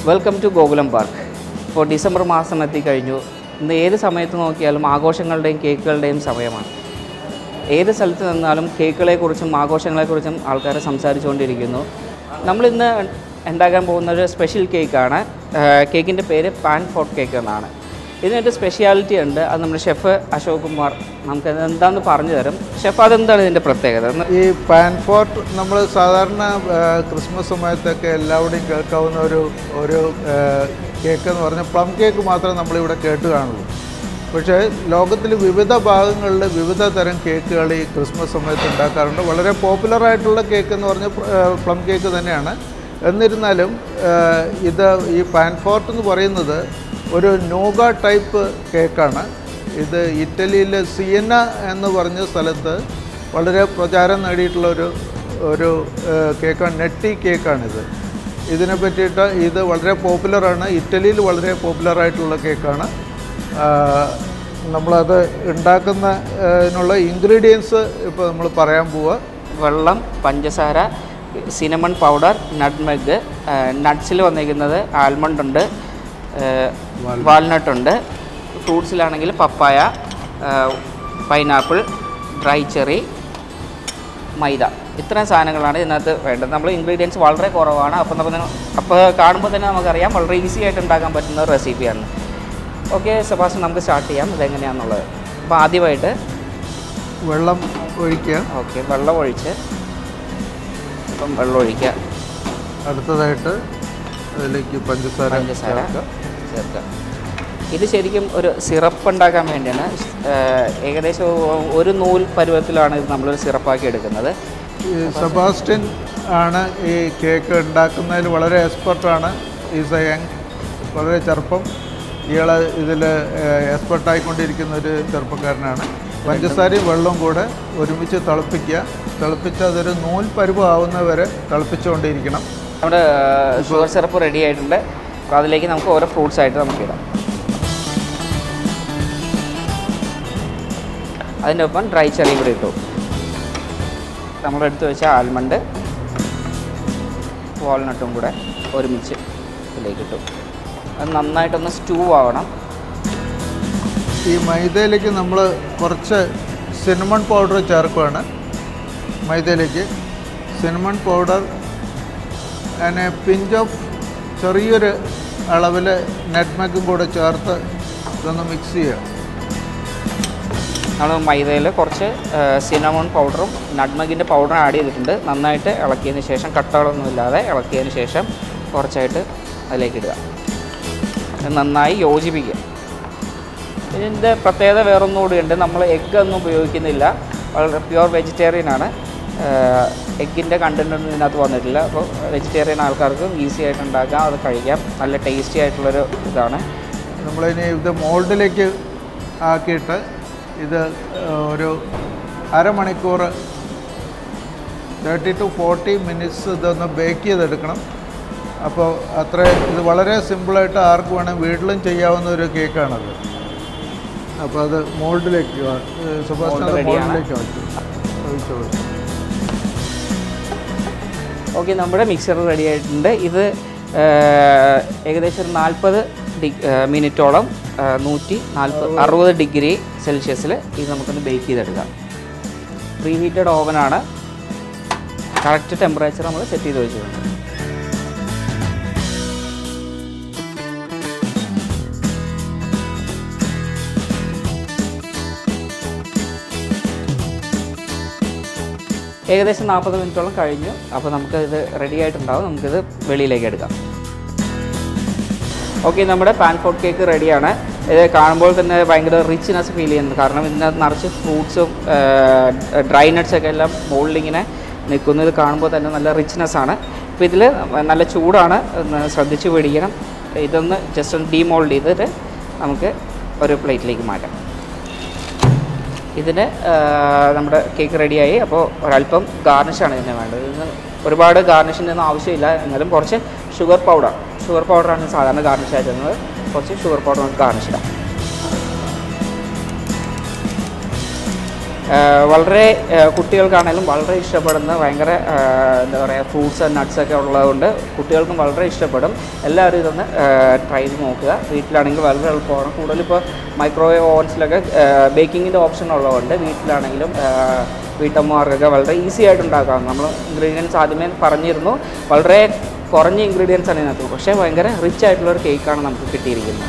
Welcome to Gokulam park. ഇപ്പോൾ December മാസം എത്തിക്കഴിഞ്ഞു. ഇന്ന് ഏത് സമയത്ത് നോക്കിയാലും ആഘോഷങ്ങളുടെയും കേക്കുകളുടെയും സമയമാണ്. ഏത് സ്ഥലത്ത് നിന്നാലും കേക്കുകളെക്കുറിച്ചും ആഘോഷങ്ങളെക്കുറിച്ചും ആൾക്കാർ സംസാരിച്ചുകൊണ്ടിരിക്കുന്നു. നമ്മളിന്ന് ഉണ്ടാക്കാൻ പോകുന്ന ഒരു സ്പെഷ്യൽ കേക്കാണ്. കേക്കിൻ്റെ പേര് പാൻ ഫോർട്ട് കേക്ക് എന്നാണ്. ഇതിനൊരു സ്പെഷ്യാലിറ്റി ഉണ്ട്. അത് നമ്മുടെ ഷെഫ് അശോക് കുമാർ നമുക്ക് എന്താണെന്ന് പറഞ്ഞു തരും. ഷെഫ്, അതെന്താണ് ഇതിൻ്റെ പ്രത്യേകത? ഈ പാൻ ഫോർട്ട് നമ്മൾ സാധാരണ ക്രിസ്മസ് സമയത്തൊക്കെ എല്ലാവരുടെയും കേൾക്കാവുന്ന ഒരു കേക്ക് എന്ന് പറഞ്ഞാൽ പ്ലം കേക്ക് മാത്രമേ നമ്മളിവിടെ കേട്ട് കാണുള്ളൂ. പക്ഷേ ലോകത്തിൽ വിവിധ ഭാഗങ്ങളിൽ വിവിധ തരം കേക്കുകൾ ഈ ക്രിസ്മസ് സമയത്ത് ഉണ്ടാക്കാറുണ്ട്. വളരെ പോപ്പുലറായിട്ടുള്ള കേക്ക് എന്ന് പറഞ്ഞാൽ പ്ലം കേക്ക് തന്നെയാണ്. എന്നിരുന്നാലും ഈ പാൻ ഫോർട്ട് എന്ന് പറയുന്നത് ഒരു നോഗ ടൈപ്പ് കേക്കാണ്. ഇത് ഇറ്റലിയിൽ സിയന്ന എന്ന് പറഞ്ഞ സ്ഥലത്ത് വളരെ പ്രചാരം നേടിയിട്ടുള്ള ഒരു കേക്കാണ്. നെട്ടി കേക്കാണിത്. ഇതിനെ പറ്റിയിട്ട് ഇത് വളരെ പോപ്പുലറാണ്. ഇറ്റലിയിൽ വളരെ പോപ്പുലറായിട്ടുള്ള കേക്കാണ്. നമ്മളത് ഉണ്ടാക്കുന്നതിനുള്ള ഇൻഗ്രീഡിയൻസ് ഇപ്പോൾ നമ്മൾ പറയാൻ പോവുക. വെള്ളം, പഞ്ചസാര, സിനമൺ പൗഡർ, നട്ട്മെഗ്, നട്ട്സിൽ വന്നിരിക്കുന്നത് ആൽമണ്ട് ഉണ്ട്, വാൾനട്ട് ഉണ്ട്, ഫ്രൂട്ട്സിലാണെങ്കിൽ പപ്പായ, പൈനാപ്പിൾ, ഡ്രൈ ചെറി, മൈദ. ഇത്രയും സാധനങ്ങളാണ് ഇതിനകത്ത് വേണ്ടത്. നമ്മൾ ഇൻഗ്രീഡിയൻസ് വളരെ കുറവാണ്. അപ്പോൾ കാണുമ്പോൾ തന്നെ നമുക്കറിയാം വളരെ ഈസി ആയിട്ട് ഉണ്ടാക്കാൻ പറ്റുന്ന റെസിപ്പിയാണ്. ഓക്കെ സെബാസ്റ്റ്യൻ, നമുക്ക് സ്റ്റാർട്ട് ചെയ്യാം ഇതെങ്ങനെയാണെന്നുള്ളത്. അപ്പോൾ ആദ്യമായിട്ട് വെള്ളം ഒഴിക്കുക. ഓക്കെ, വെള്ളം ഒഴിച്ച് ഇപ്പം വെള്ളം ഒഴിക്കുക. അടുത്തതായിട്ട് അതിലേക്ക് പഞ്ചസാര ചേർക്കുക. ഇത് ശരിക്കും ഒരു സിറപ്പ് ഉണ്ടാക്കാൻ വേണ്ടിയാണ്. ഏകദേശം ഒരു നൂൽ പരുവത്തിലാണ് ഇത് നമ്മളൊരു സിറപ്പാക്കി എടുക്കുന്നത്. സെബാസ്റ്റ്യൻ ആണ് ഈ കേക്ക് ഉണ്ടാക്കുന്നതിൽ വളരെ എക്സ്പെർട്ടാണ്. ഈസ് എ യങ്, വളരെ ചെറുപ്പം. ഇയാൾ ഇതിൽ എക്സ്പെർട്ടായിക്കൊണ്ടിരിക്കുന്ന ഒരു ചെറുപ്പക്കാരനാണ്. പഞ്ചസാരയും വെള്ളവും കൂടെ ഒരുമിച്ച് തിളപ്പിച്ച് അതൊരു നൂൽ പരുവമാവുന്നവരെ തിളപ്പിച്ചുകൊണ്ടിരിക്കണം. നമ്മുടെ ഷുഗർ സിറപ്പ് റെഡി ആയിട്ടുണ്ട്. അപ്പോൾ അതിലേക്ക് നമുക്ക് ഓരോ ഫ്രൂട്ട്സ് ആയിട്ട് നമുക്ക് ഇടാം. അതിൻ്റെ ഒപ്പം ഡ്രൈ ചെറി കൂടി ഇട്ടു. നമ്മളെടുത്ത് വെച്ച ആൽമണ്ട്, വാൾനട്ടും കൂടെ ഒരുമിച്ച് ഇതിലേക്ക് ഇട്ടു. അത് നന്നായിട്ടൊന്ന് സ്റ്റൂ ആവണം. ഈ മൈദയിലേക്ക് നമ്മൾ കുറച്ച് സിനമൺ പൗഡർ ചേർക്കുകയാണ്. മൈദയിലേക്ക് cinnamon powder and a pinch of ചെറിയൊരു അളവിൽ നട്ട്മെഗും കൂടെ ചേർത്ത് ഇതൊന്ന് മിക്സ് ചെയ്യുക. നമ്മൾ മൈദയിൽ കുറച്ച് സിനമൺ പൗഡറും നട്ട്മെഗിൻ്റെ പൗഡറും ആഡ് ചെയ്തിട്ടുണ്ട്. നന്നായിട്ട് ഇളക്കിയതിന് ശേഷം, കട്ടകളൊന്നുമില്ലാതെ ഇളക്കിയതിന് ശേഷം കുറച്ചായിട്ട് അതിലേക്ക് ഇടുക. നന്നായി യോജിപ്പിക്കുക. ഇതിൻ്റെ പ്രത്യേകത വേറൊന്നും കൂടിയുണ്ട്. നമ്മൾ എഗ്ഗ് ഒന്നും ഉപയോഗിക്കുന്നില്ല. വളരെ പ്യുവർ വെജിറ്റേറിയനാണ്. എഗ്ഗിൻ്റെ കണ്ടൻറ്റൊന്നും ഇതിനകത്ത് വന്നിട്ടില്ല. അപ്പോൾ വെജിറ്റേറിയൻ ആൾക്കാർക്ക് ഈസി ആയിട്ട് ഉണ്ടാക്കാം, അത് കഴിക്കാം. നല്ല ടേസ്റ്റി ആയിട്ടുള്ളൊരു ഇതാണ്. നമ്മളിനി ഇത് മോൾഡിലേക്ക് ആക്കിയിട്ട് ഇത് ഒരു അരമണിക്കൂർ 30 to 40 മിനിറ്റ്സ് ഇതൊന്ന് ബേക്ക് ചെയ്തെടുക്കണം. അപ്പോൾ ഇത് വളരെ സിമ്പിളായിട്ട് ആർക്ക് വേണമെങ്കിൽ വീട്ടിലും ചെയ്യാവുന്ന ഒരു കേക്കാണത്. അപ്പോൾ അത് മോൾഡിലേക്ക് മോൾഡിലേക്ക് ആക്കി ഒഴിച്ചോളൂ. ഓക്കെ, നമ്മുടെ മിക്സർ റെഡി ആയിട്ടുണ്ട്. ഇത് ഏകദേശം ഒരു 40 മിനിറ്റോളം 160 ഡിഗ്രി സെൽഷ്യസിൽ ഇത് നമുക്കൊന്ന് ബേക്ക് ചെയ്തെടുക്കാം. പ്രീ ഹീറ്റഡ് ഓവനാണ്. കറക്റ്റ് ടെമ്പറേച്ചർ നമ്മൾ സെറ്റ് ചെയ്ത് വെച്ചിട്ടുണ്ട്. ഏകദേശം 40 മിനിറ്റോളം കഴിഞ്ഞു. അപ്പോൾ നമുക്കിത് റെഡി ആയിട്ടുണ്ടാവും. നമുക്കിത് വെളിയിലേക്ക് എടുക്കാം. ഓക്കെ, നമ്മുടെ പാൻ ഫോർട്ട് കേക്ക് റെഡിയാണ്. ഇത് കാണുമ്പോൾ തന്നെ ഭയങ്കര റിച്ച്നെസ് ഫീൽ ചെയ്യുന്നു. കാരണം ഇതിനകത്ത് നിറച്ച് ഫ്രൂട്ട്സും ഡ്രൈ നട്ട്സൊക്കെ എല്ലാം മുകളിലിങ്ങനെ നിൽക്കുന്നു. ഇത് കാണുമ്പോൾ തന്നെ നല്ല റിച്ച്നെസ്സാണ്. അപ്പോൾ ഇതിൽ നല്ല ചൂടാണ്, ശ്രദ്ധിച്ച് പിടിക്കണം. ഇതൊന്ന് ജസ്റ്റ് ഒന്ന് ഡീമോൾഡ് ചെയ്തിട്ട് നമുക്ക് ഒരു പ്ലേറ്റിലേക്ക് മാറ്റാം. ഇതിന് നമ്മുടെ കേക്ക് റെഡിയായി. അപ്പോൾ ഒരല്പം ഗാർണിഷാണ് ഇതിന് വേണ്ടത്. ഇതിന് ഒരുപാട് ഗാർണിഷിൻ്റെ ഒന്നും ആവശ്യമില്ല. എന്നാലും കുറച്ച് ഷുഗർ പൗഡറാണ് സാധാരണ ഗാർണിഷ് ആയിട്ട് തരുന്നത്. കുറച്ച് ഷുഗർ പൗഡർ നമുക്ക് ഗാർണിഷ് ഇടാം. വളരെ കുട്ടികൾക്കാണെങ്കിലും വളരെ ഇഷ്ടപ്പെടുന്ന ഭയങ്കര എന്താ പറയുക ഫ്രൂട്ട്സ് ആൻഡ് നട്ട്സൊക്കെ ഉള്ളതുകൊണ്ട് കുട്ടികൾക്കും വളരെ ഇഷ്ടപ്പെടും. എല്ലാവരും ഇതൊന്ന് ട്രൈ ചെയ്ത് നോക്കുക. വീട്ടിലാണെങ്കിൽ വളരെ എളുപ്പമാണ്. കൂടുതലിപ്പോൾ മൈക്രോവേവ് ഓവൻസിലൊക്കെ ബേക്കിങ്ങിൻ്റെ ഓപ്ഷൻ ഉള്ളതുകൊണ്ട് വീട്ടിലാണെങ്കിലും വീട്ടമ്മമാർക്കൊക്കെ വളരെ ഈസി ആയിട്ട് ഉണ്ടാക്കാം. നമ്മൾ ഇൻഗ്രീഡിയൻസ് ആദ്യമേ പറഞ്ഞിരുന്നു, വളരെ കുറഞ്ഞ ഇൻഗ്രീഡിയൻസ് ആണ് ഇതിനകത്ത്, പക്ഷേ ഭയങ്കര റിച്ച് ആയിട്ടുള്ളൊരു കേക്കാണ് നമുക്ക് കിട്ടിയിരിക്കുന്നത്.